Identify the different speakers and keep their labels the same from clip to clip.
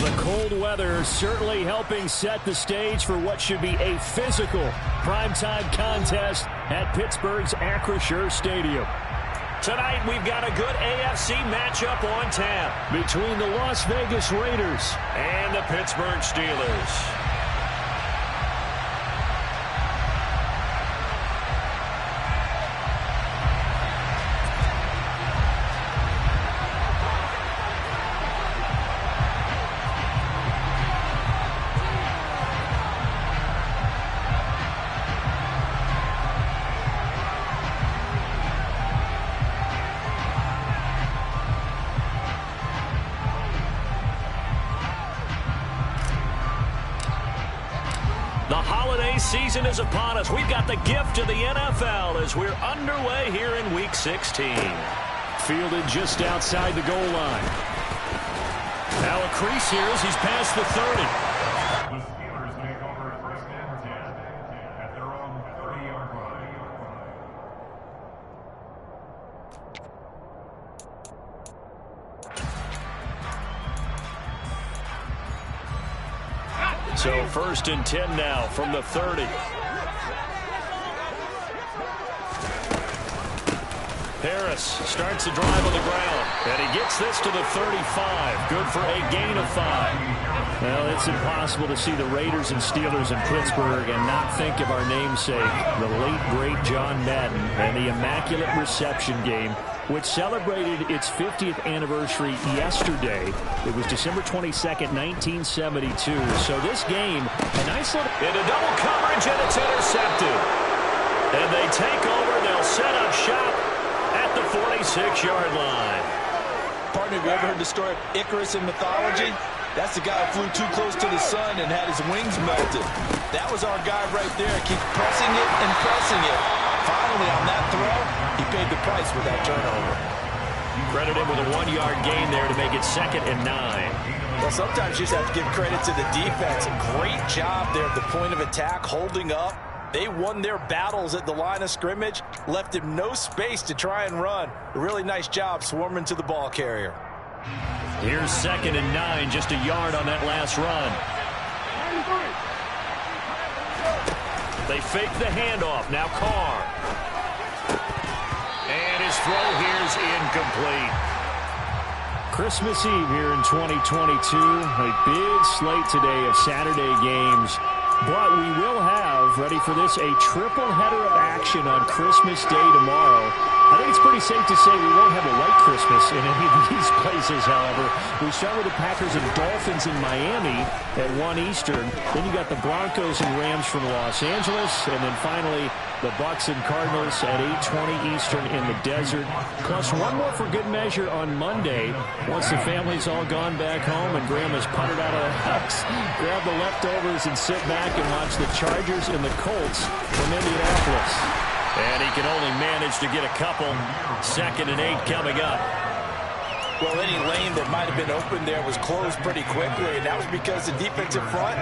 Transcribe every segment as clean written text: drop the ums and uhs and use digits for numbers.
Speaker 1: the cold weather certainly helping set the stage for what should be a physical primetime contest at Pittsburgh's Acrisure Stadium.
Speaker 2: Tonight, we've got a good AFC matchup on tap
Speaker 1: between the Las Vegas Raiders
Speaker 2: and the Pittsburgh Steelers. Season is upon us. We've got the gift of the NFL as we're underway here in Week 16.
Speaker 1: Fielded just outside the goal line. Now a crease here as he's past the 30.
Speaker 3: The Steelers take over first and 10 at their own 30-yard line.
Speaker 2: So first and 10 now from the 30. Harris starts the drive on the ground, and he gets this to the 35. Good for a gain of 5.
Speaker 1: Well, it's impossible to see the Raiders and Steelers in Pittsburgh and not think of our namesake, the late, great John Madden, and the Immaculate Reception game, which celebrated its 50th anniversary yesterday. It was December 22nd, 1972. So this game, a nice little...
Speaker 2: into double coverage, and it's intercepted. And they take over. They'll set up shop at the 46-yard line.
Speaker 4: Partner, have you ever heard the story of Icarus in mythology? That's the guy who flew too close to the sun and had his wings melted. That was our guy right there. Keep pressing it and pressing it. Finally, on that throw, he paid the price with that turnover.
Speaker 2: Credit him with a 1-yard gain there to make it 2nd and 9.
Speaker 4: Well, sometimes you just have to give credit to the defense. A great job there at the point of attack, holding up. They won their battles at the line of scrimmage, left him no space to try and run. A really nice job swarming to the ball carrier.
Speaker 2: Here's 2nd and 9, just a yard on that last run. They fake the handoff. Now Carr. And his throw here's incomplete.
Speaker 1: Christmas Eve here in 2022. A big slate today of Saturday games. But we will have, ready for this, a triple header of action on Christmas Day tomorrow. I think it's pretty safe to say we won't have a white Christmas in any of these places, however. We start with the Packers and Dolphins in Miami at 1 Eastern. Then you got the Broncos and Rams from Los Angeles. And then finally, the Bucs and Cardinals at 8:20 Eastern in the desert. Plus one more for good measure on Monday. Once the family's all gone back home and Grandma's puttered out of the house, grab the leftovers and sit back and watch the Chargers and the Colts from Indianapolis.
Speaker 2: And he can only manage to get a couple. 2nd and 8 coming up.
Speaker 4: Well, any lane that might have been open there was closed pretty quickly, and that was because the defensive front,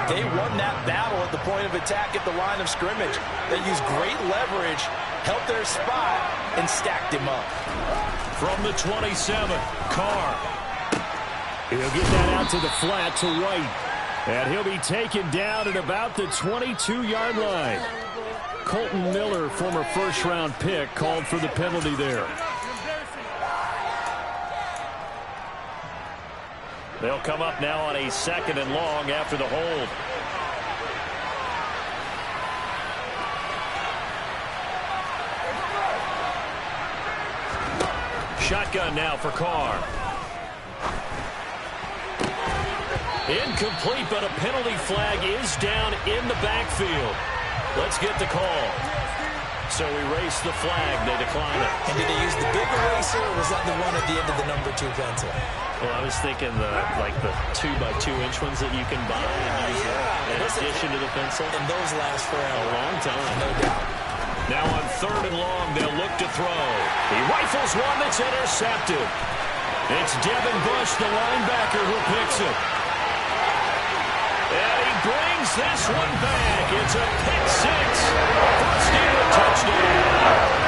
Speaker 4: they won that battle at the point of attack at the line of scrimmage. They used great leverage, held their spot, and stacked him up.
Speaker 2: From the 27, Carr.
Speaker 1: He'll get that out to the flat to White. And he'll be taken down at about the 22-yard line. Colton Miller, former first-round pick, called for the penalty there.
Speaker 2: They'll come up now on a 2nd and long after the hold. Shotgun now for Carr. Incomplete, but a penalty flag is down in the backfield. Let's get the call. So erase the flag. They decline it.
Speaker 4: And did they use the big eraser, or was that the one at the end of the number 2 pencil?
Speaker 5: Well, I was thinking the 2x2-inch ones that you can buy and use in addition to the pencil.
Speaker 4: And those last for
Speaker 5: a long time.
Speaker 4: No doubt.
Speaker 2: Now on 3rd and long, they'll look to throw. He rifles one that's intercepted. It's Devin Bush, the linebacker, who picks it. And he brings this one back. It's a pick 6. First Steeler touchdown.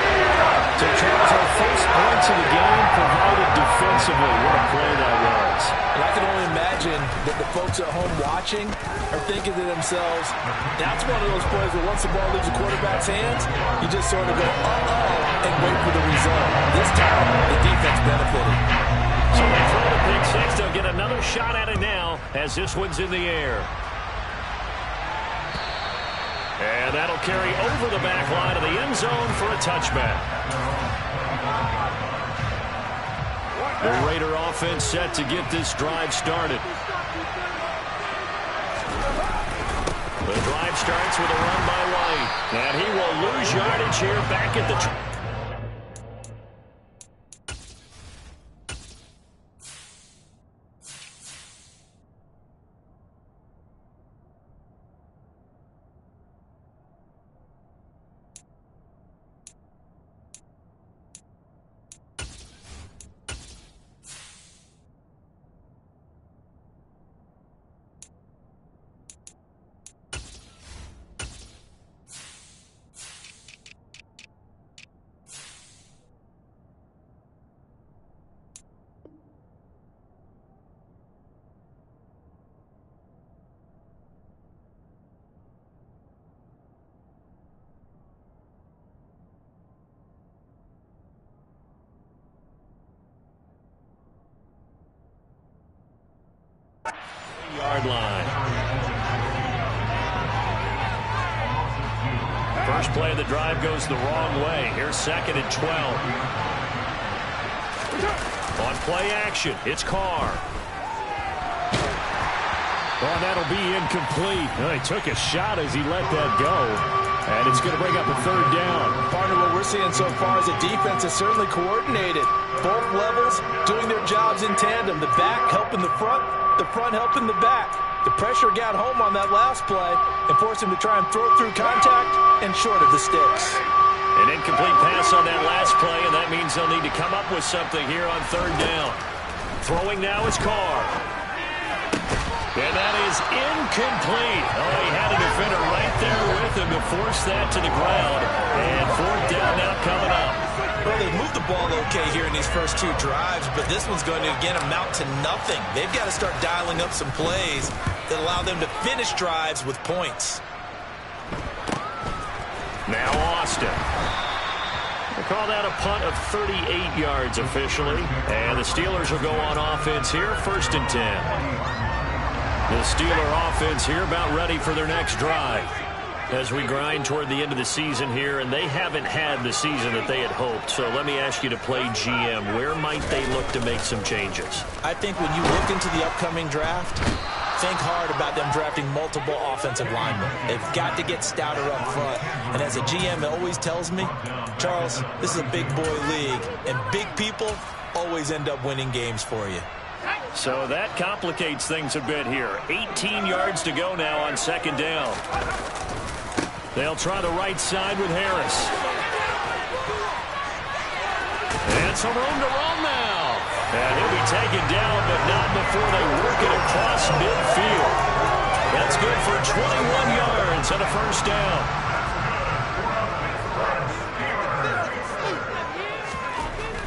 Speaker 1: So, Charles, our first points of the game provided defensively. What a play that was.
Speaker 4: And I can only imagine that the folks at home watching are thinking to themselves, that's one of those plays where once the ball leaves the quarterback's hands, you just sort of go, uh-oh, and wait for the result. This time, the defense benefited.
Speaker 2: So they throw the pick six. They'll get another shot at it now as this one's in the air. And that'll carry over the back line of the end zone for a touchback. The Raider offense set to get this drive started. The drive starts with a run by White. And he will lose yardage here back at the... Yard line. First play of the drive goes the wrong way. Here's 2nd and 12. On play action, it's Carr.
Speaker 1: Oh, that'll be incomplete. Well, he took a shot as he let that go. And it's going to bring up a 3rd down.
Speaker 4: Partner, what we're seeing so far is the defense is certainly coordinated. Both levels doing their jobs in tandem. The back helping the front helping the back. The pressure got home on that last play and forced him to try and throw through contact and short of the sticks.
Speaker 2: An incomplete pass on that last play, and that means they'll need to come up with something here on 3rd down. Throwing now is Carr. And that is incomplete. Oh, he had a defender right there with him to force that to the ground. And 4th down now coming up.
Speaker 4: Well, they've moved the ball okay here in these first 2 drives, but this one's going to, again, amount to nothing. They've got to start dialing up some plays that allow them to finish drives with points.
Speaker 2: Now Austin. They call that a punt of 38 yards officially. And the Steelers will go on offense here, 1st and 10. The Steeler offense here about ready for their next drive as we grind toward the end of the season here, and they haven't had the season that they had hoped. So let me ask you to play GM. Where might they look to make some changes?
Speaker 4: I think when you look into the upcoming draft, think hard about them drafting multiple offensive linemen. They've got to get stouter up front. And as a GM, it always tells me, Charles, this is a big boy league, and big people always end up winning games for you.
Speaker 2: So that complicates things a bit here. 18 yards to go now on 2nd down. They'll try the right side with Harris. And some room to run now. And he'll be taken down, but not before they work it across midfield. That's good for 21 yards and a 1st down.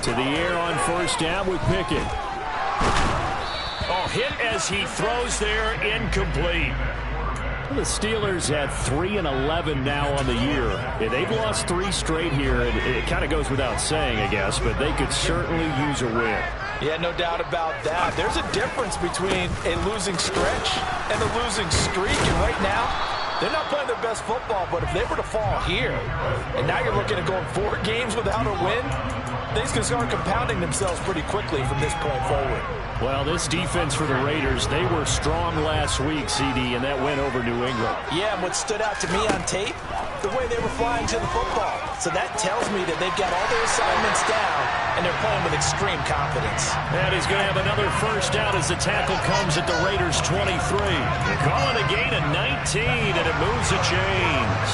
Speaker 1: To the air on 1st down with Pickett.
Speaker 2: Oh, hit as he throws there, incomplete.
Speaker 1: The Steelers at 3-11 now on the year. Yeah, they've lost 3 straight here, and it kind of goes without saying, I guess, but they could certainly use a win.
Speaker 4: Yeah, no doubt about that. There's a difference between a losing stretch and a losing streak, and right now, they're not playing their best football, but if they were to fall here, and now you're looking at going 4 games without a win, things can start compounding themselves pretty quickly from this point forward.
Speaker 1: Well, this defense for the Raiders, they were strong last week, CD, and that went over New England.
Speaker 4: Yeah, and what stood out to me on tape, the way they were flying to the football. So that tells me that they've got all their assignments down, and they're playing with extreme confidence.
Speaker 2: And he's going to have another 1st down as the tackle comes at the Raiders' 23. They call it a gain of 19, and it moves the chains.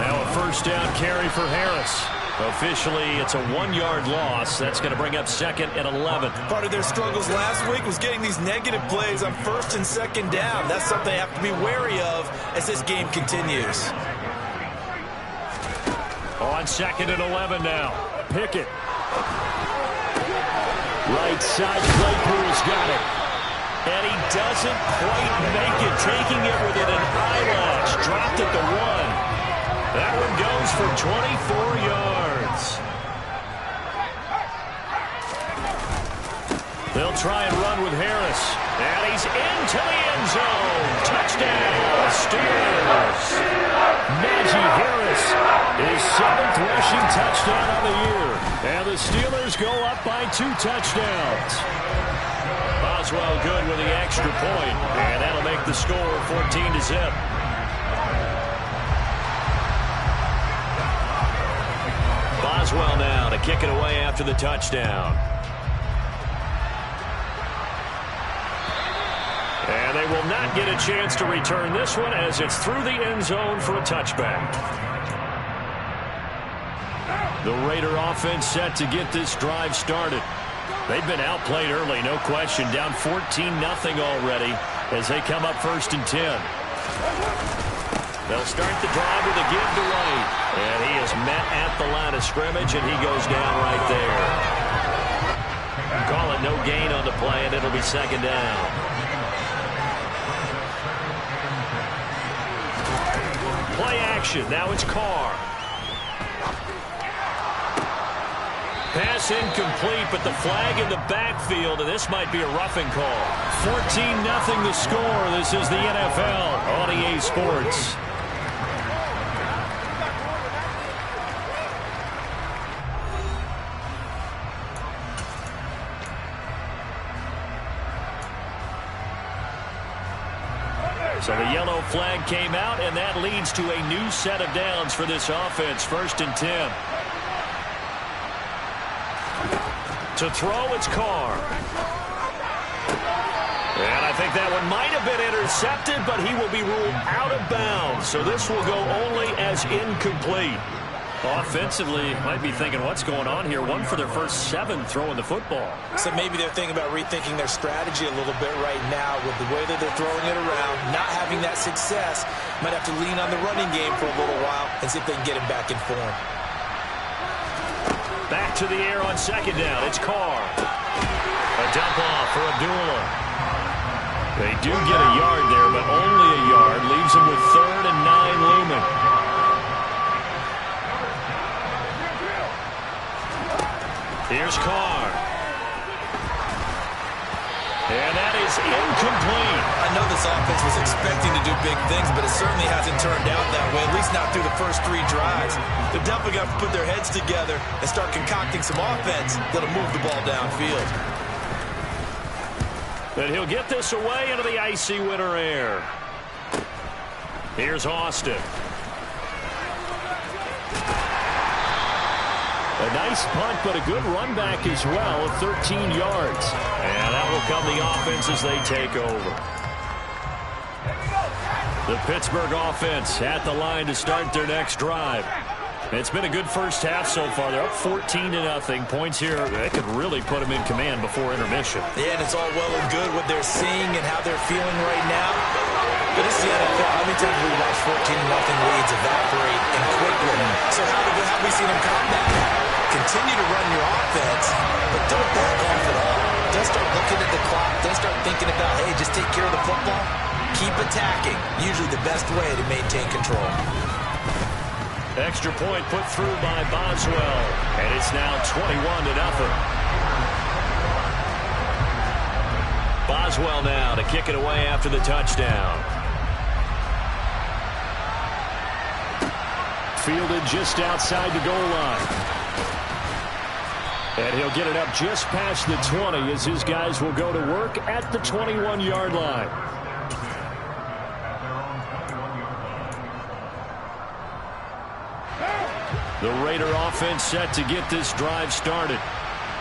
Speaker 2: Now a 1st down carry for Harris. Officially, it's a 1-yard loss. That's going to bring up 2nd and 11.
Speaker 4: Part of their struggles last week was getting these negative plays on 1st and 2nd down. That's something they have to be wary of as this game continues.
Speaker 2: On 2nd and 11 now.
Speaker 1: Pickett. Right side, Claypool's got it.
Speaker 2: And he doesn't quite make it, taking it within an eyelash. Dropped at the 1. That one goes for 24 yards. They'll try and run with Harris. And he's into the end zone. Touchdown, Steelers.
Speaker 1: Najee Harris, his 7th rushing touchdown of the year. And the Steelers go up by 2 touchdowns.
Speaker 2: Boswell good with the extra point. And that'll make the score 14-0. Boswell now to kick it away after the touchdown. And they will not get a chance to return this one as it's through the end zone for a touchback. The Raider offense set to get this drive started. They've been outplayed early, no question. Down 14-0 already as they come up 1st and 10. They'll start the drive with a give to White. And he is met at the line of scrimmage, and he goes down right there. Call it no gain on the play, and it'll be 2nd down. Play action. Now it's Carr. Pass incomplete, but the flag in the backfield, and this might be a roughing call. 14-0 the score. This is the NFL on EA Sports. So the yellow flag came out, and that leads to a new set of downs for this offense. 1st and 10. To throw, it's Carr. And I think that one might have been intercepted, but he will be ruled out of bounds. So this will go only as incomplete.
Speaker 1: Offensively, might be thinking, what's going on here? 1 for their first 7 throwing the football.
Speaker 4: So maybe they're thinking about rethinking their strategy a little bit right now with the way that they're throwing it around, not having that success. Might have to lean on the running game for a little while and see if they can get him back in form.
Speaker 2: Back to the air on 2nd down. It's Carr. A dump off for Abdullah. They do get a yard there, but only a yard. Leaves them with 3rd and 9 looming. Here's Carr. And that is incomplete.
Speaker 4: I know this offense was expecting to do big things, but it certainly hasn't turned out that way, at least not through the first 3 drives. They're definitely going to put their heads together and start concocting some offense that'll move the ball downfield.
Speaker 2: And he'll get this away into the icy winter air. Here's Austin.
Speaker 1: A nice punt, but a good run back as well, 13 yards.
Speaker 2: And that will come the offense as they take over. The Pittsburgh offense at the line to start their next drive. It's been a good first half so far. They're up 14-0. Points here, they could really put them in command before intermission.
Speaker 4: Yeah, and it's all well and good what they're seeing and how they're feeling right now. But this is the NFL. How many times have we watched 14-0 leads evaporate and quickly? So how have we seen them combat that? Continue to run your offense, but don't back off at all. Don't start looking at the clock. Don't start thinking about, hey, just take care of the football. Keep attacking. Usually the best way to maintain control.
Speaker 2: Extra point put through by Boswell, and it's now 21-0. Boswell now to kick it away after the touchdown.
Speaker 1: Fielded just outside the goal line. And he'll get it up just past the 20 as his guys will go to work at the 21-yard line.
Speaker 2: The Raider offense set to get this drive started.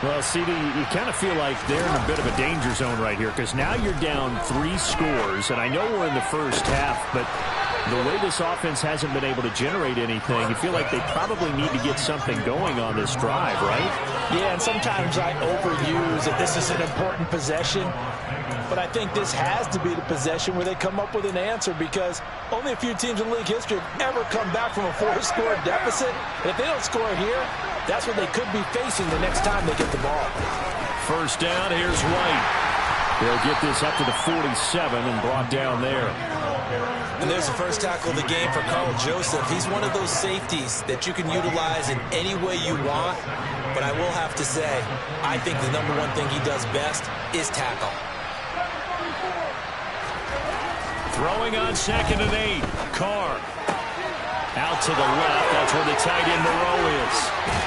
Speaker 1: Well, CD, you kind of feel like they're in a bit of a danger zone right here because now you're down 3 scores, and I know we're in the first half, but the way this offense hasn't been able to generate anything, you feel like they probably need to get something going on this drive, right?
Speaker 6: Yeah, and sometimes I overuse that this is an important possession, but I think this has to be the possession where they come up with an answer because only a few teams in league history have ever come back from a 4-score deficit. And if they don't score here, that's what they could be facing the next time they get the ball.
Speaker 2: first down. Here's White.
Speaker 1: They'll get this up to the 47 and brought down there.
Speaker 6: And there's the first tackle of the game for Carl Joseph. He's one of those safeties that you can utilize in any way you want. But I will have to say, I think the number one thing he does best is tackle.
Speaker 2: Throwing on 2nd and 8. Carr. Out to the left. That's where the tight end Moreau is.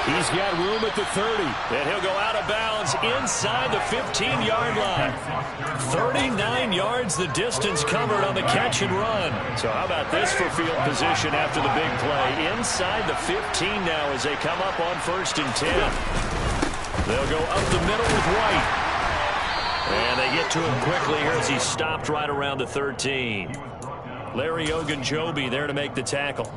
Speaker 1: He's got room at the 30.
Speaker 2: And he'll go out of bounds inside the 15-yard line. 39 yards the distance covered on the catch and run. So how about this for field position after the big play? Inside the 15 now as they come up on 1st and 10. They'll go up the middle with White. And they get to him quickly here as he's stopped right around the 13. Larry Ogunjobi there to make the tackle.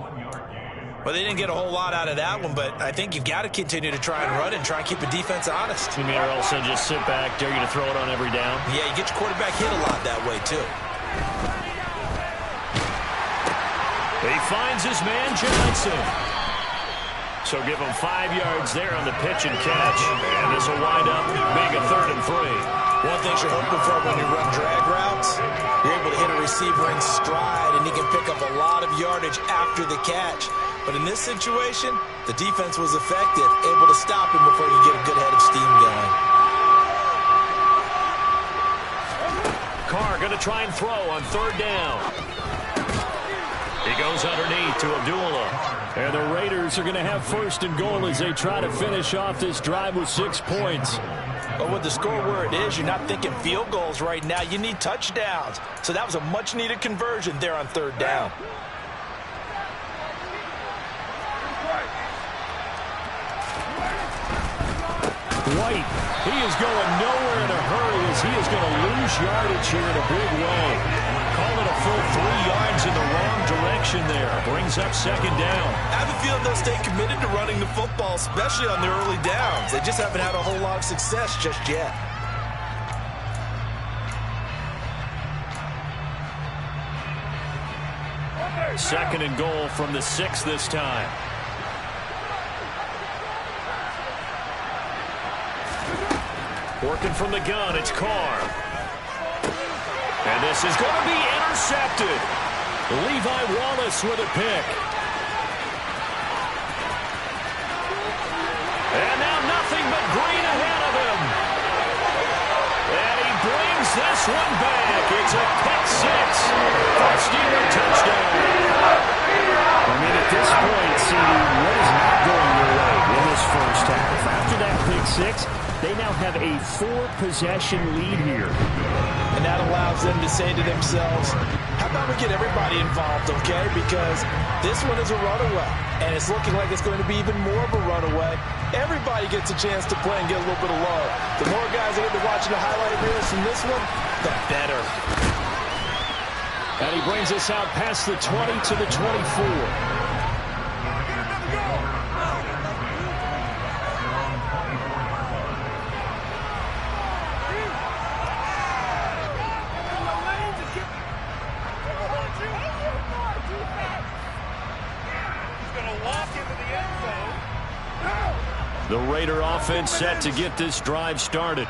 Speaker 6: Well, they didn't get a whole lot out of that one, but I think you've got to continue to try and run and try and keep the defense honest.
Speaker 2: You mean or else they'll just sit back, dare you to throw it on every down?
Speaker 6: Yeah, you get your quarterback hit a lot that way, too.
Speaker 2: He finds his man Johnson. So give him 5 yards there on the pitch and catch. And this will wind up being a 3rd and 3.
Speaker 6: One thing you're hoping for when you run drag routes, you're able to hit a receiver in stride, and he can pick up a lot of yardage after the catch. But in this situation, the defense was effective, able to stop him before you get a good head of steam going.
Speaker 2: Carr going to try and throw on 3rd down. He goes underneath to Abdullah.
Speaker 1: And the Raiders are going to have 1st and goal as they try to finish off this drive with 6 points.
Speaker 6: But with the score where it is, you're not thinking field goals right now. You need touchdowns. So that was a much-needed conversion there on 3rd down.
Speaker 1: White, he is going nowhere in a hurry as he is going to lose yardage here in a big way.
Speaker 2: Call it a full 3 yards in the wrong direction there. Brings up 2nd down.
Speaker 6: I have a feeling they'll stay committed to running the football, especially on their early downs. They just haven't had a whole lot of success just yet.
Speaker 2: Second and goal from the 6 this time. Working from the gun, it's Carr. And this is going to be intercepted. Levi Wallace with a pick. And now nothing but green ahead of him. And he brings this one back. It's a pick 6. First Steeler touchdown.
Speaker 1: I mean, at this point, CD, what is not going your way in this first half? After that pick 6, they now have a 4-possession lead here.
Speaker 6: And that allows them to say to themselves, how about we get everybody involved, okay? Because this one is a runaway, and it's looking like it's going to be even more of a runaway. Everybody gets a chance to play and get a little bit of love. The more guys that are watching the highlight reels from this one, the better.
Speaker 1: And he brings us out past the 20 to the 24.
Speaker 2: The Raider offense set to get this drive started.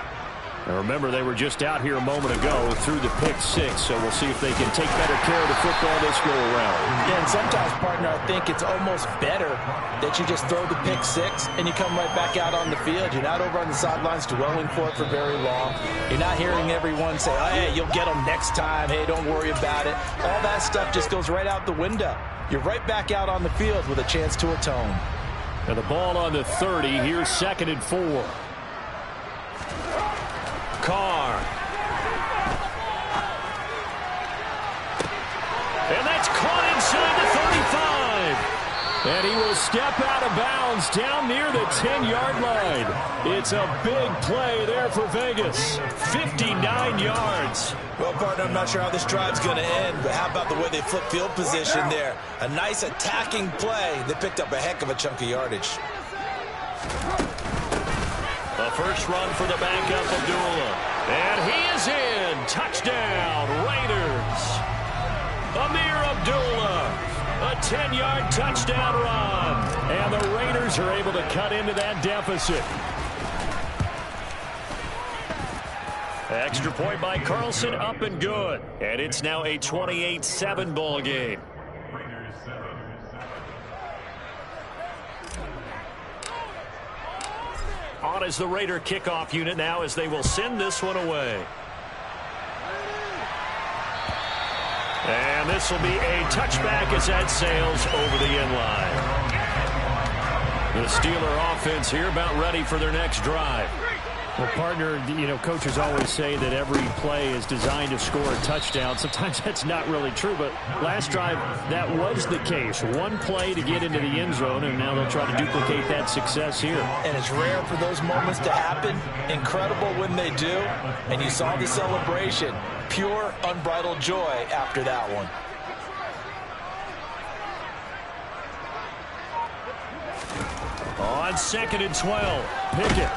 Speaker 2: Now remember, they were just out here a moment ago through the pick 6, so we'll see if they can take better care of the football this go-around.
Speaker 6: Yeah, and sometimes, partner, I think it's almost better that you just throw the pick 6 and you come right back out on the field. You're not over on the sidelines dwelling for it for very long. You're not hearing everyone say, oh, hey, you'll get them next time. Hey, don't worry about it. All that stuff just goes right out the window. You're right back out on the field with a chance to atone.
Speaker 1: And the ball on the 30. Here's 2nd and 4.
Speaker 2: Carr. And that's caught inside the 35.
Speaker 1: And he will step out of bounds down near the 10-yard line. It's a big play there for Vegas.
Speaker 2: 59 yards.
Speaker 6: Well, partner, I'm not sure how this drive's going to end, but how about the way they flip field position there? A nice attacking play. They picked up a heck of a chunk of yardage.
Speaker 2: The first run for the backup, Abdullah. And he is in. Touchdown, Raiders. Amir Abdullah. A 10-yard touchdown run.
Speaker 1: And the Raiders are able to cut into that deficit.
Speaker 2: Extra point by Carlson, up and good. And it's now a 28-7 ball game. On is the Raider kickoff unit now as they will send this one away. And this will be a touchback as that sails over the end line. The Steeler offense here about ready for their next drive.
Speaker 1: Well, partner, coaches always say that every play is designed to score a touchdown. Sometimes that's not really true, but last drive, that was the case. One play to get into the end zone, and now they'll try to duplicate that success here.
Speaker 6: And it's rare for those moments to happen. Incredible when they do. And you saw the celebration. Pure, unbridled joy after that one.
Speaker 2: On 2nd and 12, Pickett.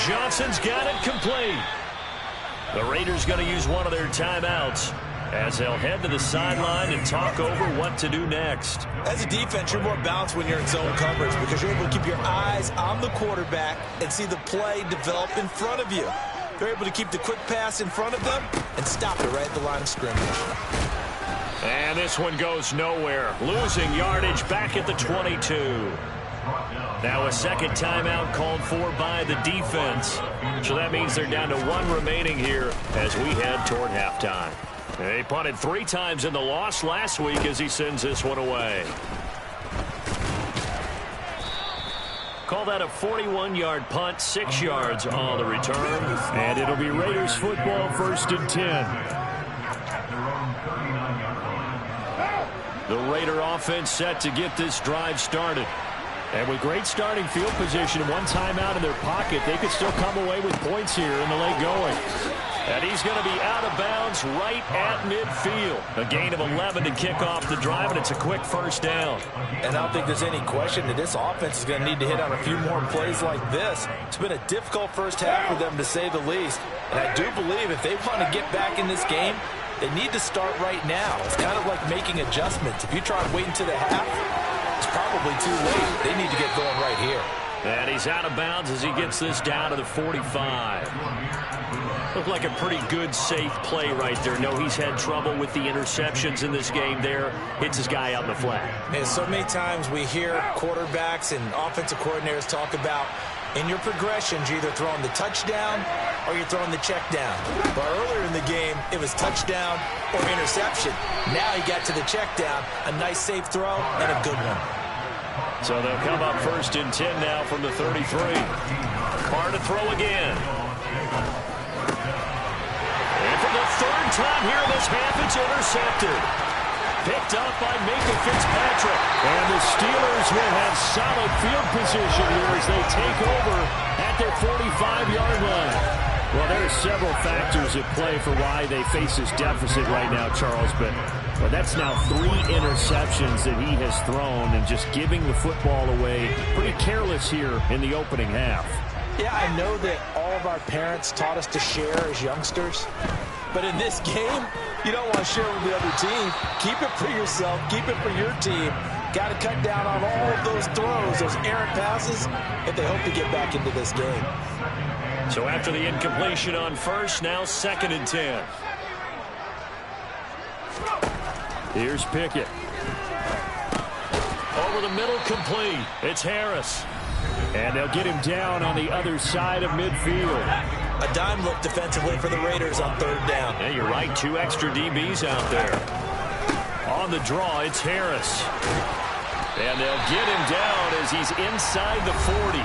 Speaker 2: Johnson's got it complete. The Raiders going to use one of their timeouts as they'll head to the sideline and talk over what to do next.
Speaker 6: As a defense, you're more balanced when you're in zone coverage because you're able to keep your eyes on the quarterback and see the play develop in front of you. They're able to keep the quick pass in front of them and stop it right at the line of scrimmage.
Speaker 2: And this one goes nowhere. Losing yardage back at the 22. Now a second timeout called for by the defense. So that means they're down to one remaining here as we head toward halftime. They punted 3 times in the loss last week as he sends this one away. Call that a 41-yard punt, 6 yards on the return.
Speaker 1: And it'll be Raiders football, 1st and 10.
Speaker 2: The Raider offense set to get this drive started.
Speaker 1: And with great starting field position and one timeout in their pocket, they could still come away with points here in the late going.
Speaker 2: And he's going to be out of bounds right at midfield. A gain of 11 to kick off the drive, and it's a quick first down.
Speaker 6: And I don't think there's any question that this offense is going to need to hit on a few more plays like this. It's been a difficult first half for them, to say the least. And I do believe if they want to get back in this game, they need to start right now. It's kind of like making adjustments. If you try to wait until the half, it's probably too late. They need to get going right here.
Speaker 2: And he's out of bounds as he gets this down to the 45. Looked like a pretty good, safe play right there. No, he's had trouble with the interceptions in this game there. Hits his guy out in the flat.
Speaker 6: And so many times we hear quarterbacks and offensive coordinators talk about in your progressions, you're either throwing the touchdown or you're throwing the check down. But earlier in the game, it was touchdown or interception. Now he got to the check down, a nice safe throw and a good one.
Speaker 2: So they'll come up 1st and 10 now from the 33. Carr to throw again. And for the 3rd time here in this half, it's intercepted. Picked up by Minka Fitzpatrick.
Speaker 1: And the Steelers will have solid field position here as they take over at their 45-yard line. Well, there are several factors at play for why they face this deficit right now, Charles, but that's now 3 interceptions that he has thrown and just giving the football away. Pretty careless here in the opening half.
Speaker 6: Yeah, I know that all of our parents taught us to share as youngsters, but in this game, you don't want to share with the other team. Keep it for yourself. Keep it for your team. Got to cut down on all of those throws, those errant passes, if they hope to get back into this game.
Speaker 2: So after the incompletion on first, now 2nd and 10.
Speaker 1: Here's Pickett.
Speaker 2: Over the middle, complete. It's Harris.
Speaker 1: And they'll get him down on the other side of midfield.
Speaker 6: A dime look defensively for the Raiders on 3rd down.
Speaker 2: Yeah, you're right. 2 extra DBs out there. On the draw, it's Harris. And they'll get him down as he's inside the 40.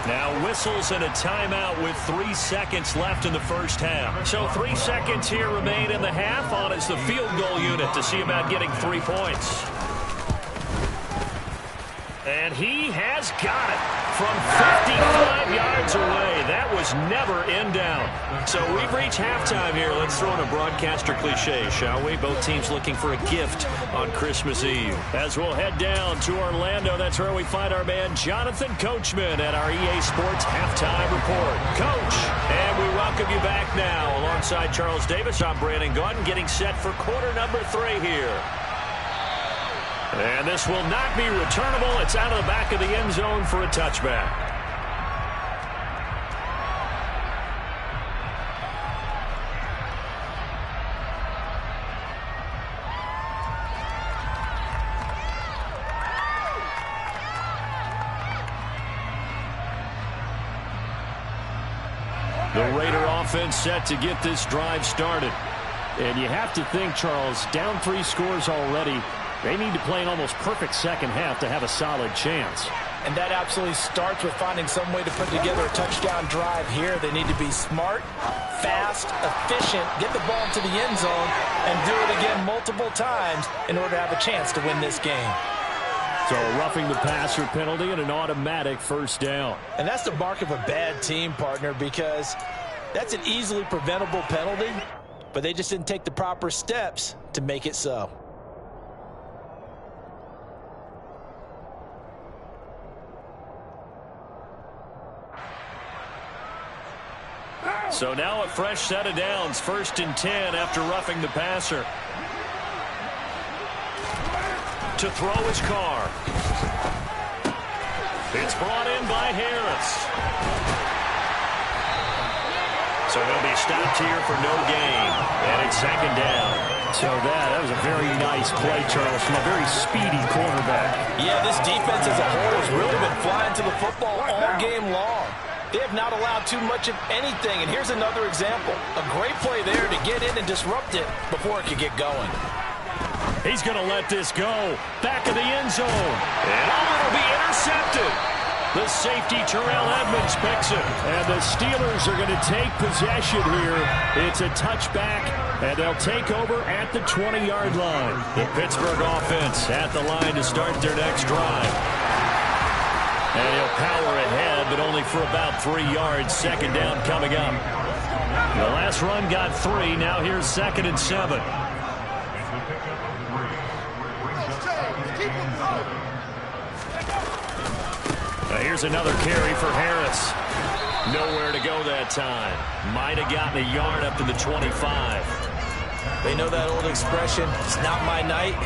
Speaker 2: Now whistles and a timeout with 3 seconds left in the first half. So 3 seconds here remain in the half. On is the field goal unit to see about getting 3 points. And he has got it from 55 yards away. That was never in doubt. So we've reached halftime here. Let's throw in a broadcaster cliche, shall we? Both teams looking for a gift on Christmas Eve. As we'll head down to Orlando, that's where we find our man Jonathan Coachman at our EA Sports Halftime Report. Coach, and we welcome you back now. Alongside Charles Davis, I'm Brandon Gaudin, getting set for quarter number 3 here. And this will not be returnable. It's out of the back of the end zone for a touchback. The Raider offense set to get this drive started.
Speaker 1: And you have to think, Charles, down 3 scores already. They need to play an almost perfect second half to have a solid chance.
Speaker 6: And that absolutely starts with finding some way to put together a touchdown drive here. They need to be smart, fast, efficient, get the ball to the end zone, and do it again multiple times in order to have a chance to win this game.
Speaker 1: So a roughing the passer penalty and an automatic first down.
Speaker 6: And that's the mark of a bad team, partner, because that's an easily preventable penalty, but they just didn't take the proper steps to make it so.
Speaker 2: So now a fresh set of downs, 1st and 10 after roughing the passer. To throw his car. It's brought in by Harris. So he'll be stopped here for no gain. And it's 2nd down.
Speaker 1: So that was a very nice play, Charles, from a very speedy quarterback.
Speaker 6: Yeah, this defense as a whole has really been flying to the football all game long. They have not allowed too much of anything. And here's another example. A great play there to get in and disrupt it before it could get going.
Speaker 1: He's going to let this go. Back of the end zone.
Speaker 2: And it'll be intercepted.
Speaker 1: The safety, Terrell Edmonds, picks it. And the Steelers are going to take possession here. It's a touchback, and they'll take over at the 20-yard line.
Speaker 2: The Pittsburgh offense at the line to start their next drive. And he'll power ahead, but only for about 3 yards. 2nd down coming up.
Speaker 1: The last run got 3. Now here's 2nd and 7.
Speaker 2: Here's another carry for Harris. Nowhere to go that time. Might have gotten a yard up to the 25.
Speaker 6: They know that old expression, it's not my night.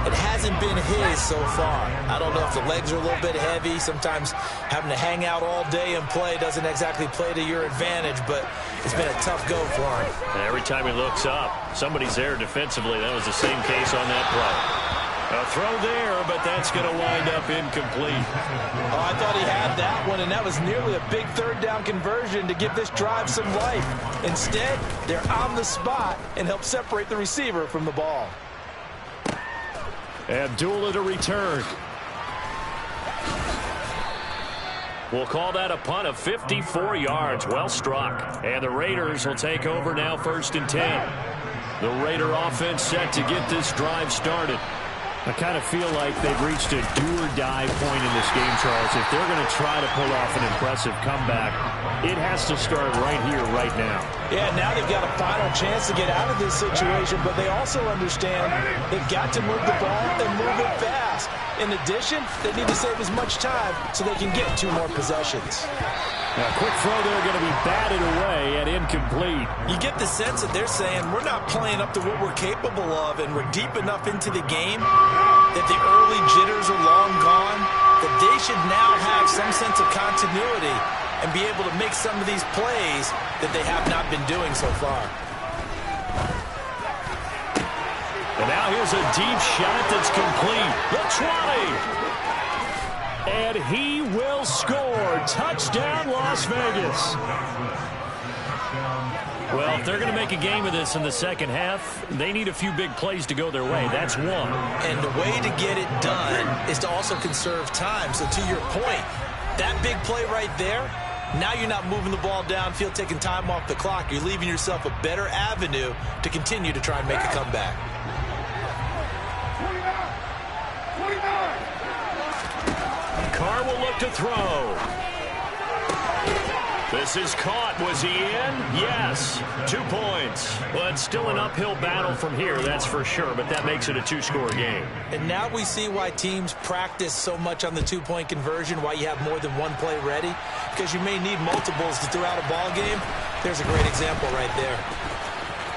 Speaker 6: It hasn't been his so far. I don't know if the legs are a little bit heavy. Sometimes having to hang out all day and play doesn't exactly play to your advantage, but it's been a tough go for him.
Speaker 2: And every time he looks up, somebody's there defensively. That was the same case on that play. A throw there, but that's going to wind up incomplete.
Speaker 6: Oh, I thought he had that one, and that was nearly a big 3rd down conversion to give this drive some life. Instead, they're on the spot and help separate the receiver from the ball.
Speaker 1: Abdullah to return.
Speaker 2: We'll call that a punt of 54 yards. Well struck. And the Raiders will take over now, 1st and 10. The Raider offense set to get this drive started.
Speaker 1: I kind of feel like they've reached a do-or-die point in this game, Charles. If they're going to try to pull off an impressive comeback, it has to start right here, right now.
Speaker 6: Yeah, now they've got a final chance to get out of this situation, but they also understand they've got to move the ball and move it fast. In addition, they need to save as much time so they can get 2 more possessions.
Speaker 1: Now, quick throw there, going to be batted away and incomplete.
Speaker 6: You get the sense that they're saying we're not playing up to what we're capable of, and we're deep enough into the game that the early jitters are long gone, that they should now have some sense of continuity and be able to make some of these plays that they have not been doing so far.
Speaker 1: And now here's a deep shot that's complete. The 20. And he will score. Touchdown, Las Vegas.
Speaker 2: Well, if they're going to make a game of this in the second half, they need a few big plays to go their way. That's one.
Speaker 6: And the way to get it done is to also conserve time. So to your point, that big play right there, now you're not moving the ball downfield, taking time off the clock. You're leaving yourself a better avenue to continue to try and make a comeback.
Speaker 2: Carr will look to throw. This is caught. Was he in? Yes. 2 points. Well, it's still an uphill battle from here, that's for sure, but that makes it a 2-score game.
Speaker 6: And now we see why teams practice so much on the 2-point conversion, why you have more than one play ready, because you may need multiples to throw out a ball game. There's a great example right there.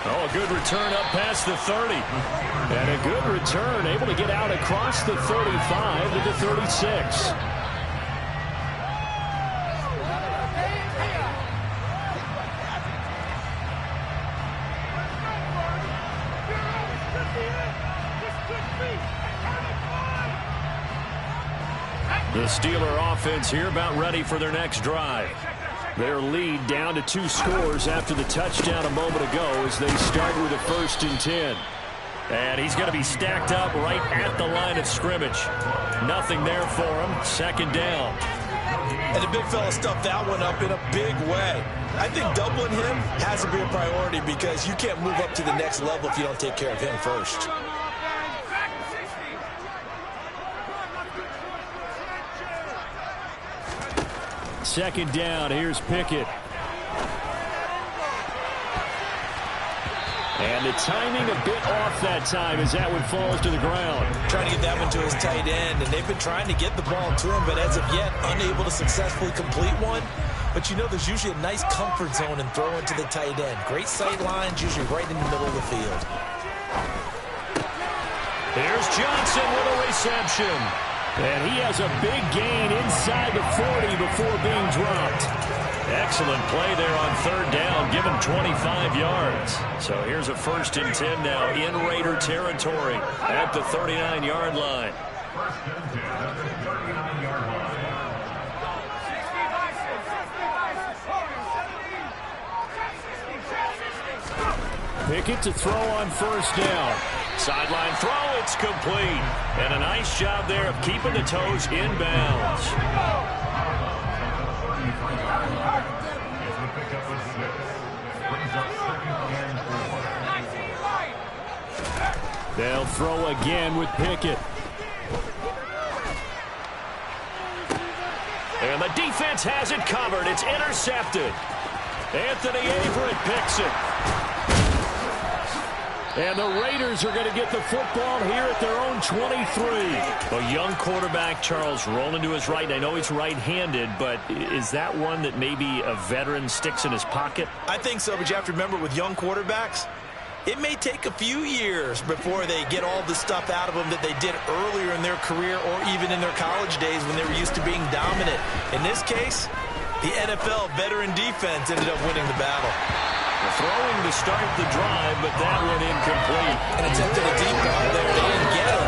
Speaker 1: Oh, a good return up past the 30. And a good return, able to get out across the 35 to the 36.
Speaker 2: The Steeler offense here about ready for their next drive.
Speaker 1: Their lead down to 2 scores after the touchdown a moment ago as they start with a 1st and 10.
Speaker 2: And he's going to be stacked up right at the line of scrimmage. Nothing there for him. 2nd down.
Speaker 6: And the big fella stuffed that one up in a big way. I think doubling him has to be a priority because you can't move up to the next level if you don't take care of him first.
Speaker 1: Second down, here's Pickett. And the timing a bit off that time as that one falls to the ground.
Speaker 6: Trying to get that one to his tight end, and they've been trying to get the ball to him, but as of yet, unable to successfully complete one. But you know there's usually a nice comfort zone in throwing to the tight end. Great sight lines, usually right in the middle of the field.
Speaker 2: Here's Johnson with a reception.
Speaker 1: And he has a big gain inside the 40 before being dropped.
Speaker 2: Excellent play there on 3rd down. Give him 25 yards. So here's a 1st and 10 now in Raider territory at the 39-yard line.
Speaker 3: 1st and 10 at the 39-yard line.
Speaker 1: Pickett to throw on 1st down.
Speaker 2: Sideline throw, it's complete. And a nice job there of keeping the toes in bounds.
Speaker 1: They'll throw again with Pickett.
Speaker 2: And the defense has it covered. It's intercepted. Anthony Averett picks it.
Speaker 1: And the Raiders are going to get the football here at their own 23.
Speaker 2: A young quarterback, Charles, rolling to his right. I know he's right-handed, but is that one that maybe a veteran sticks in his pocket?
Speaker 6: I think so, but you have to remember with young quarterbacks, it may take a few years before they get all the stuff out of them that they did earlier in their career or even in their college days when they were used to being dominant. In this case, the NFL veteran defense ended up winning the battle.
Speaker 2: Throwing to start the drive, but that went incomplete.
Speaker 6: And attempted a deep ball there. They didn't get him.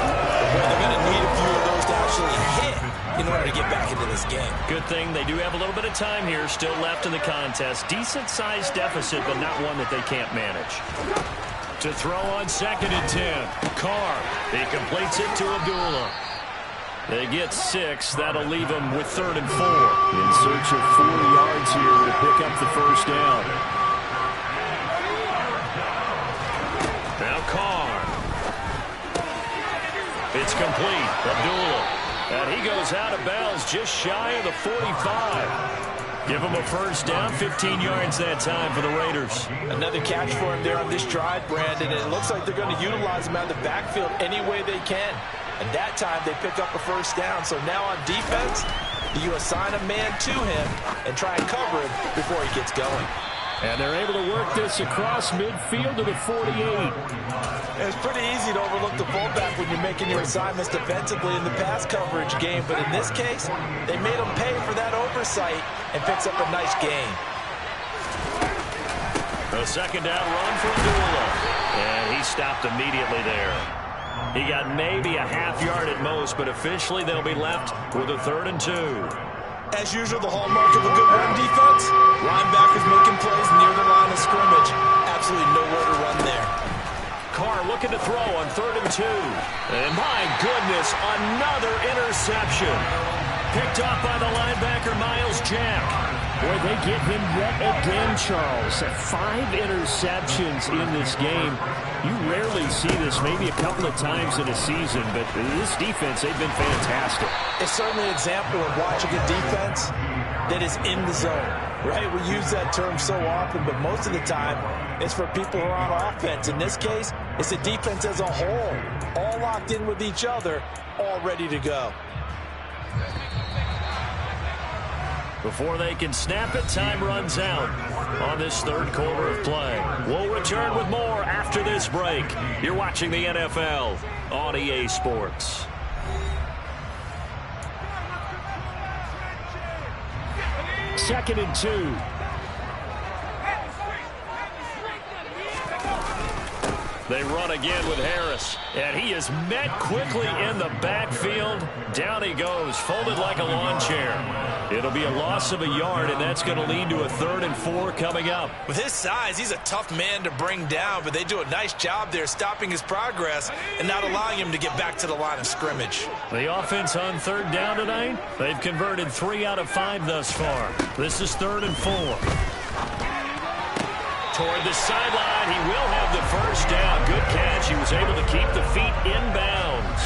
Speaker 6: But they're going to need a few of those to actually hit in order to get back into this game.
Speaker 2: Good thing they do have a little bit of time here still left in the contest. Decent-sized deficit, but not one that they can't manage. To throw on 2nd and 10. Carr. He completes it to Abdullah. They get 6. That'll leave them with 3rd and 4.
Speaker 1: In search of 4 yards here to pick up the 1st down.
Speaker 2: Now Carr. It's complete. Abdullah. And he goes out of bounds just shy of the 45. Give him a 1st down. 15 yards that time for the Raiders.
Speaker 6: Another catch for him there on this drive, Brandon. And it looks like they're going to utilize him out of the backfield any way they can. And that time they pick up a 1st down. So now on defense, you assign a man to him and try and cover him before he gets going.
Speaker 1: And they're able to work this across midfield to the 48.
Speaker 6: It's pretty easy to overlook the fullback when you're making your assignments defensively in the pass coverage game. But in this case, they made him pay for that oversight and picks up a nice gain.
Speaker 2: A 2nd down run for Abdullah. And he stopped immediately there. He got maybe a half yard at most, but officially they'll be left with a 3rd and 2.
Speaker 6: As usual, the hallmark of a good run defense, linebackers making plays near the line of scrimmage. Absolutely nowhere to run there.
Speaker 2: Carr looking to throw on 3rd and 2. And my goodness, another interception. Picked off by the linebacker, Miles Jack.
Speaker 1: Boy, they get him yet again, Charles. 5 interceptions in this game. You rarely see this, maybe a couple of times in a season, but this defense, they've been fantastic.
Speaker 6: It's certainly an example of watching a defense that is in the zone, right? We use that term so often, but most of the time, it's for people who are on offense. In this case, it's a defense as a whole, all locked in with each other, all ready to go.
Speaker 2: Before they can snap it, time runs out on this 3rd quarter of play. We'll return with more after this break. You're watching the NFL on EA Sports.
Speaker 1: Second and 2.
Speaker 2: They run again with Harris. And he is met quickly in the backfield. Down he goes, folded like a lawn chair. It'll be a loss of a yard, and that's going to lead to a 3rd and 4 coming up.
Speaker 6: With his size, he's a tough man to bring down, but they do a nice job there stopping his progress and not allowing him to get back to the line of scrimmage.
Speaker 2: The offense on 3rd down tonight, they've converted 3 out of 5 thus far. This is 3rd and 4. Toward the sideline, he will have the first down. Good catch. He was able to keep the feet inbounds.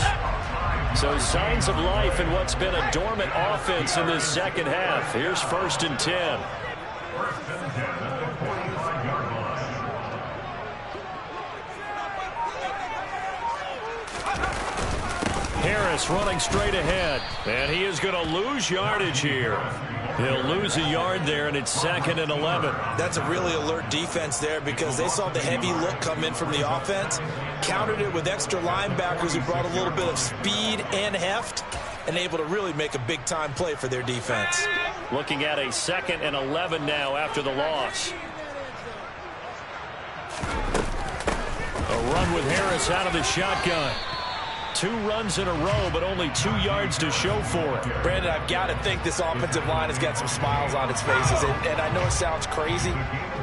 Speaker 2: So signs of life in what's been a dormant offense in this second half. Here's 1st and 10. Harris running straight ahead, and he is going to lose yardage here. He'll lose a yard there, and it's 2nd and 11.
Speaker 6: That's a really alert defense there because they saw the heavy look come in from the offense, countered it with extra linebackers who brought a little bit of speed and heft, and able to really make a big-time play for their defense.
Speaker 2: Looking at a 2nd and 11 now after the loss. A run with Harris out of the shotgun. 2 runs in a row, but only 2 yards to show for it.
Speaker 6: Brandon, I've got to think this offensive line has got some smiles on its faces. And I know it sounds crazy,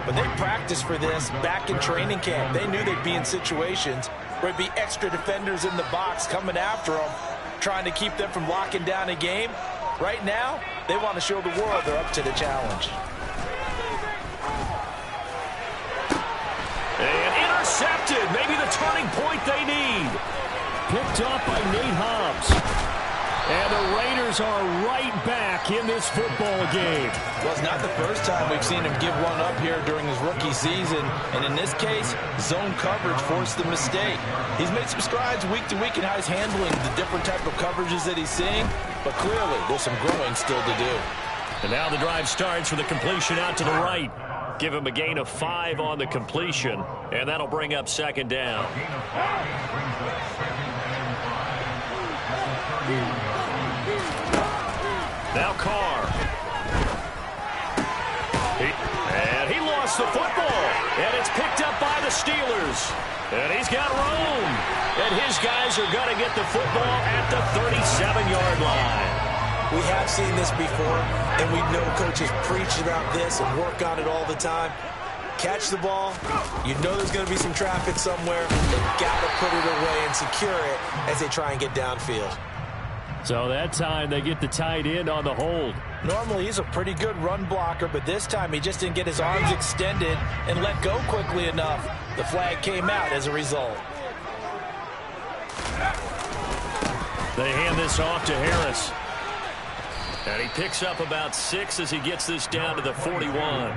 Speaker 6: but they practiced for this back in training camp. They knew they'd be in situations where it'd be extra defenders in the box coming after them, trying to keep them from locking down a game. Right now, they want to show the world they're up to the challenge.
Speaker 2: And intercepted. Maybe the turning point they need. Picked up by Nate Hobbs. And the Raiders are right back in this football game.
Speaker 6: Well, it's not the first time we've seen him give one up here during his rookie season. And in this case, zone coverage forced the mistake. He's made some strides week to week in how he's handling the different type of coverages that he's seeing. But clearly, there's some growing still to do.
Speaker 2: And now the drive starts with a completion out to the right. Give him a gain of 5 on the completion. And that'll bring up 2nd down. Now Carr. He lost the football. And it's picked up by the Steelers. And he's got room. And his guys are going to get the football at the 37-yard line.
Speaker 6: We have seen this before, and we know coaches preach about this and work on it all the time. Catch the ball. You know there's going to be some traffic somewhere. They've got to put it away and secure it as they try and get downfield.
Speaker 2: So that time they get the tight end on the hold.
Speaker 6: Normally he's a pretty good run blocker, but this time he just didn't get his arms extended and let go quickly enough. The flag came out as a result.
Speaker 2: They hand this off to Harris. And he picks up about 6 as he gets this down to the 41.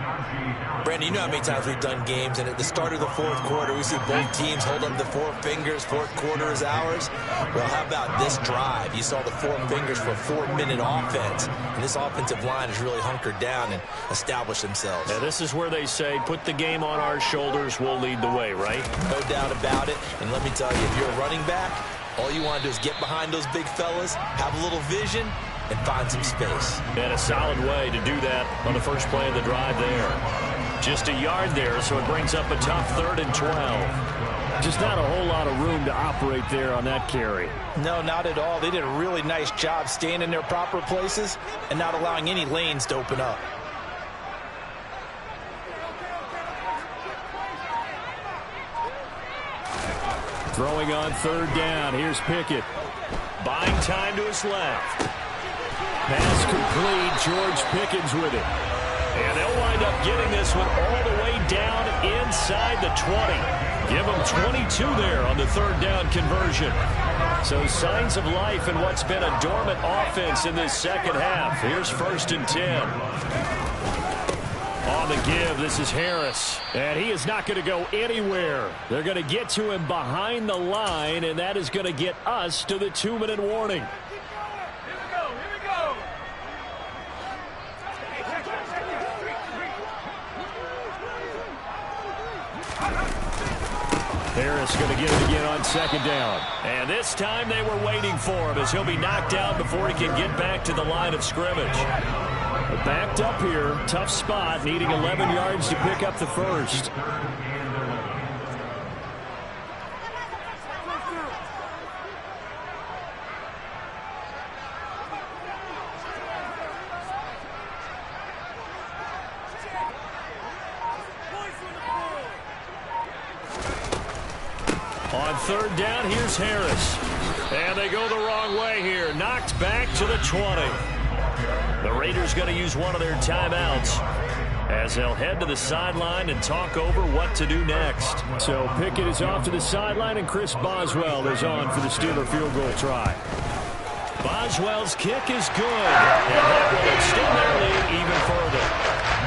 Speaker 6: Brandon, you know how many times we've done games, and at the start of the 4th quarter, we see both teams hold up the 4 fingers, 4th quarter is ours. Well, how about this drive? You saw the 4 fingers for a 4-minute offense, and this offensive line has really hunkered down and established themselves.
Speaker 2: Now, this is where they say, put the game on our shoulders, we'll lead the way, right?
Speaker 6: No doubt about it, and let me tell you, if you're a running back, all you want to do is get behind those big fellas, have a little vision, and find some space.
Speaker 2: And a solid way to do that on the first play of the drive there. Just a yard there, so it brings up a tough 3rd and 12. Just not a whole lot of room to operate there on that carry.
Speaker 6: No, not at all. They did a really nice job staying in their proper places and not allowing any lanes to open up.
Speaker 2: Throwing on 3rd down. Here's Pickett. Buying time to his left. Pass complete. George Pickens with it. And they'll wind up getting this one all the way down inside the 20. Give them 22 there on the 3rd down conversion. So signs of life in what's been a dormant offense in this second half. Here's 1st and 10. On the give, this is Harris. And he is not going to go anywhere. They're going to get to him behind the line, and that is going to get us to the 2-minute warning. Harris going to get it again on 2nd down. And this time they were waiting for him as he'll be knocked down before he can get back to the line of scrimmage. Backed up here, tough spot, needing 11 yards to pick up the first. third down. Here's Harris. And they go the wrong way here. Knocked back to the 20. The Raiders going to use one of their timeouts as they'll head to the sideline and talk over what to do next.
Speaker 1: So Pickett is off to the sideline, and Chris Boswell is on for the Steeler field goal try.
Speaker 2: Boswell's kick is good, and that will extend their lead even further.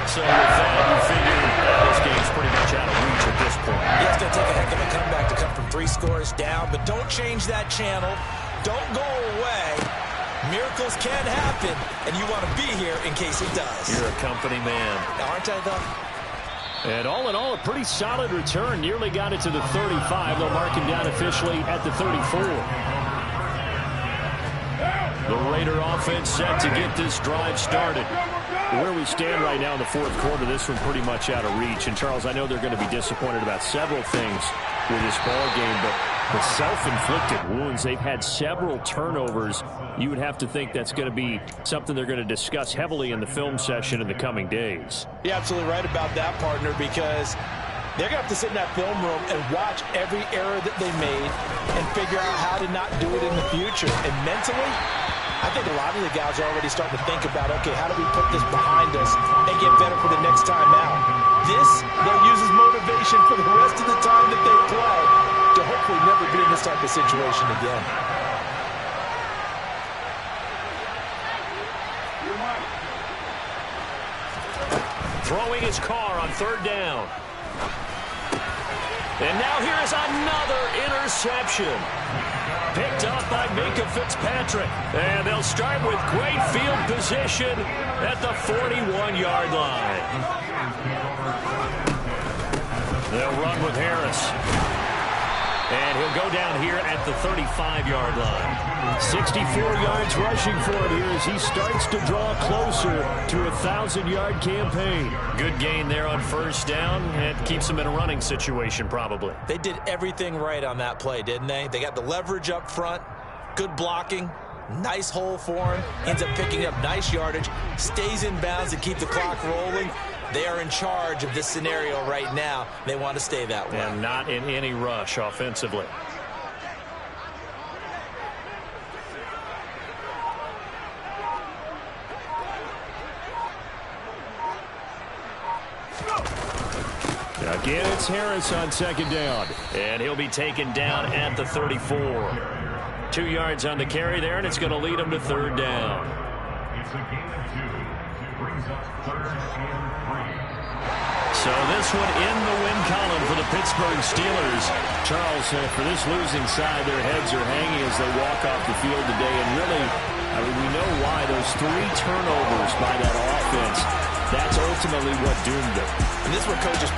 Speaker 2: So with that, you figure this game's pretty much out of reach at this point.
Speaker 6: Yeah, it's going to take a heck of a comeback to come from 3 scores down, but don't change that channel. Don't go away. Miracles can happen, and you want to be here in case it does.
Speaker 2: You're a company man.
Speaker 6: Aren't I, though?
Speaker 1: And all in all, a pretty solid return. Nearly got it to the 35. They'll mark him down officially at the 34.
Speaker 2: The Raider offense set to get this drive started.
Speaker 1: Where we stand right now in the fourth quarter, this one pretty much out of reach. And, Charles, I know they're going to be disappointed about several things with this ball game, but the self-inflicted wounds, they've had several turnovers. You would have to think that's going to be something they're going to discuss heavily in the film session in the coming days.
Speaker 6: You're absolutely right about that, partner, because they're going to have to sit in that film room and watch every error that they made and figure out how to not do it in the future. And mentally, I think a lot of the guys are already starting to think about, okay, how do we put this behind us and get better for the next time out? This, they'll use as motivation for the rest of the time that they play to hopefully never be in this type of situation again.
Speaker 2: Throwing his car on third down. And now here is another interception. Picked up by Minkah Fitzpatrick. And they'll start with great field position at the 41-yard line. They'll run with Harris. And he'll go down here at the 35-yard line.
Speaker 1: 64 yards rushing for him here as he starts to draw closer to a 1,000-yard campaign.
Speaker 2: Good gain there on first down. It keeps him in a running situation probably.
Speaker 6: They did everything right on that play, didn't they? They got the leverage up front, good blocking, nice hole for him, ends up picking up nice yardage, stays in bounds to keep the clock rolling. They are in charge of this scenario right now. They want to stay that way.
Speaker 2: And not in any rush offensively.
Speaker 1: Again, it's Harris on second down.
Speaker 2: And he'll be taken down at the 34. 2 yards on the carry there, and it's going to lead him to third down.
Speaker 3: It's a gain of 2. Brings up 3rd and 3.
Speaker 2: So this one in the win column for the Pittsburgh Steelers.
Speaker 1: Charles, for this losing side, their heads are hanging as they walk off the field today. And really, I mean, we know why. Those 3 turnovers by that offense, that's ultimately what doomed them.
Speaker 6: And this is what coaches